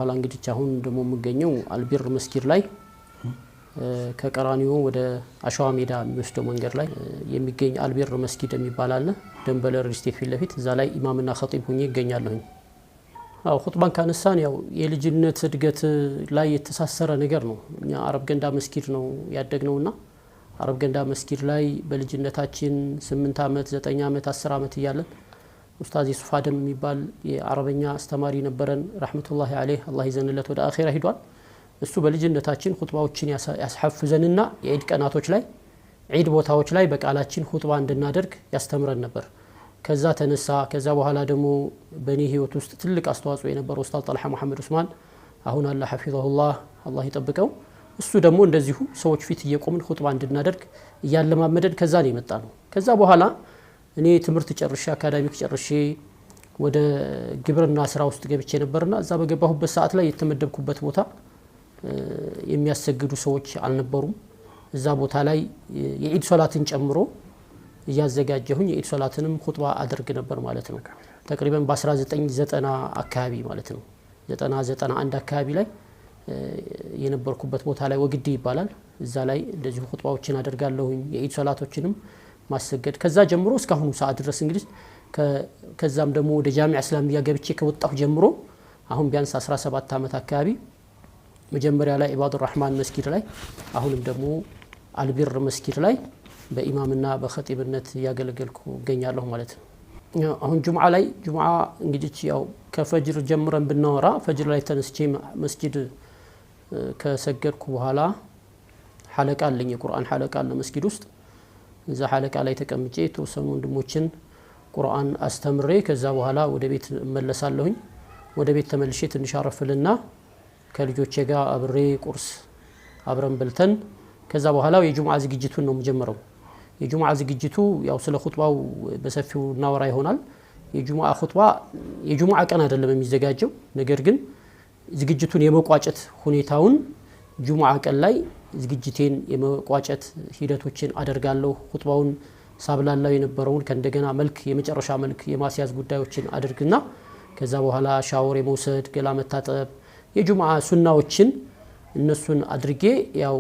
ኋላ እንግዲህ አሁን ደግሞ የምገኘው አልቢር መስጊድ ላይ ከቀራኒዮ ወደ አሸዋ ሜዳ የሚወስደው መንገድ ላይ የሚገኝ አልቢር መስጊድ የሚባል አለ። ደንበለር ሪስቴት ፊት ለፊት እዛ ላይ ኢማምና ኸጢብ ሆኜ እገኛለሁ። ኹጥባን ካነሳን ያው የልጅነት እድገት ላይ የተሳሰረ ነገር ነው። እኛ አረብ ገንዳ መስጊድ ነው ያደግነውና አረብ ገንዳ መስጊድ ላይ በልጅነታችን 8 አመት 9 አመት 10 አመት እያለን ኡስታዝ ዩሱፍ አደም የሚባል የአረበኛ አስተማሪ ነበረን ረህመቱላሂ ዐለይሂ አላህ ይዘንለት ወደ አኺራ ሄዷል። እሱ በልጅነታችን ኹጥባዎችን ያስሐፍዘንና የዒድ ቀናቶች ላይ ዒድ ቦታዎች ላይ በቃላችን ኹጥባ እንድናደርግ ያስተምረን ነበር። ከዛ ተነሳ። ከዛ በኋላ ደግሞ በኔ ህይወት ውስጥ ትልቅ አስተዋጽኦ የነበረው ኡስታዝ ጣልሃ መሐመድ ዑስማን አሁን አላህ ሐፊዘሁላህ አላህ ይጠብቀው። እሱ ደግሞ እንደዚሁ ሰዎች ፊት እየቆምን ኹጥባ እንድናደርግ እያለማመደን ከዛ ነው የመጣ ነው። ከዛ በኋላ እኔ ትምህርት ጨርሼ አካዳሚክ ጨርሼ ወደ ግብርና ስራ ውስጥ ገብቼ ነበርና እዛ በገባሁበት ሰዓት ላይ የተመደብኩበት ቦታ የሚያሰግዱ ሰዎች አልነበሩም። እዛ ቦታ ላይ የዒድ ሶላትን ጨምሮ እያዘጋጀሁኝ የዒድ ሶላትንም ኹጥባ አድርግ ነበር ማለት ነው። ተቅሪበን በ1990 አካባቢ ማለት ነው 91 አካባቢ ላይ የነበርኩበት ቦታ ላይ ወግዲ ይባላል። እዛ ላይ እንደዚሁ ኹጥባዎችን አደርጋለሁኝ የዒድ ሶላቶችንም ማሰገድ ከዛ ጀምሮ እስካሁኑ ሰዓት ድረስ እንግዲህ ከዛም ደግሞ ወደ ጃሚዓ እስላሚያ ገብቼ ከወጣሁ ጀምሮ አሁን ቢያንስ 17 አመት አካባቢ መጀመሪያ ላይ ኢባዱ الرحማን መስጊድ ላይ አሁንም ደግሞ አልቢር መስጊድ ላይ በኢማምና በኸጢብነት ያገለገልኩ እገኛለሁ ማለት ነው። አሁን ጁምዓ ላይ ጁምዓ እንግዲህ ያው ከፈጅር ጀምረን ብናወራ ፈጅር ላይ ተነስቼ መስጊድ ከሰገድኩ በኋላ ሐለቃ አለኝ የቁርአን ሐለቃ አለ መስጊድ ውስጥ እዛ ሐለቃ ላይ ተቀምጬ ተወሰኑ ወንድሞችን ቁርአን አስተምሬ ከዛ በኋላ ወደ ቤት እመለሳለሁኝ። ወደ ቤት ተመልሼ ትንሽ አረፍልና ከልጆቼ ጋር አብሬ ቁርስ አብረን በልተን ከዛ በኋላ የጁምዓ ዝግጅቱን ነው የምጀምረው። የጁምዓ ዝግጅቱ ያው ስለ ኹጥባው በሰፊው እናወራ ይሆናል። የጁምዓ ኹጥባ የጁምዓ ቀን አይደለም የሚዘጋጀው፣ ነገር ግን ዝግጅቱን የመቋጨት ሁኔታውን ጁምዓ ቀን ላይ ዝግጅቴን የመቋጨት ሂደቶችን አደርጋለሁ። ኹጥባውን ሳብላላው የነበረውን ከእንደገና መልክ የመጨረሻ መልክ የማስያዝ ጉዳዮችን አድርግና ከዛ በኋላ ሻወር የመውሰድ ገላ መታጠብ የጁምዓ ሱናዎችን እነሱን አድርጌ ያው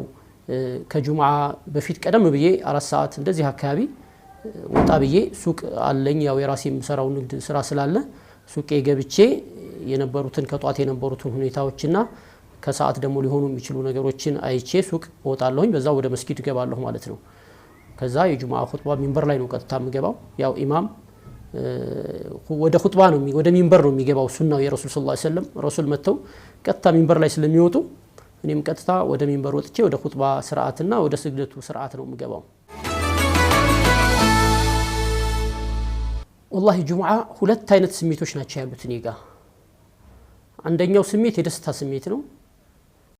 ከጁምዓ በፊት ቀደም ብዬ 4 ሰዓት እንደዚህ አካባቢ ወጣ ብዬ ሱቅ አለኝ ያው የራሴ የምሰራው ንግድ ስራ ስላለ ሱቄ ገብቼ የነበሩትን ከጧት የነበሩትን ሁኔታዎችና ከሰዓት ደግሞ ሊሆኑ የሚችሉ ነገሮችን አይቼ ሱቅ ወጣለሁኝ። በዛው ወደ መስጊድ ገባለሁ ማለት ነው። ከዛ የጁምዓ ኹጥባ ሚንበር ላይ ነው ቀጥታ የምገባው። ያው ኢማም ወደ ኹጥባ ነው ወደ ሚንበር ነው የሚገባው ሱናው የረሱል ሰለላሁ ዐለይሂ ወሰለም ረሱል መተው ቀጥታ ሚንበር ላይ ስለሚወጡ እኔም ቀጥታ ወደ ሚንበር ወጥቼ ወደ ኹጥባ ስርዓትና ወደ ስግደቱ ስርዓት ነው የምገባው። ወላሂ ጁምዓ ሁለት አይነት ስሜቶች ናቸው ያሉት እኔ ጋር። አንደኛው ስሜት የደስታ ስሜት ነው።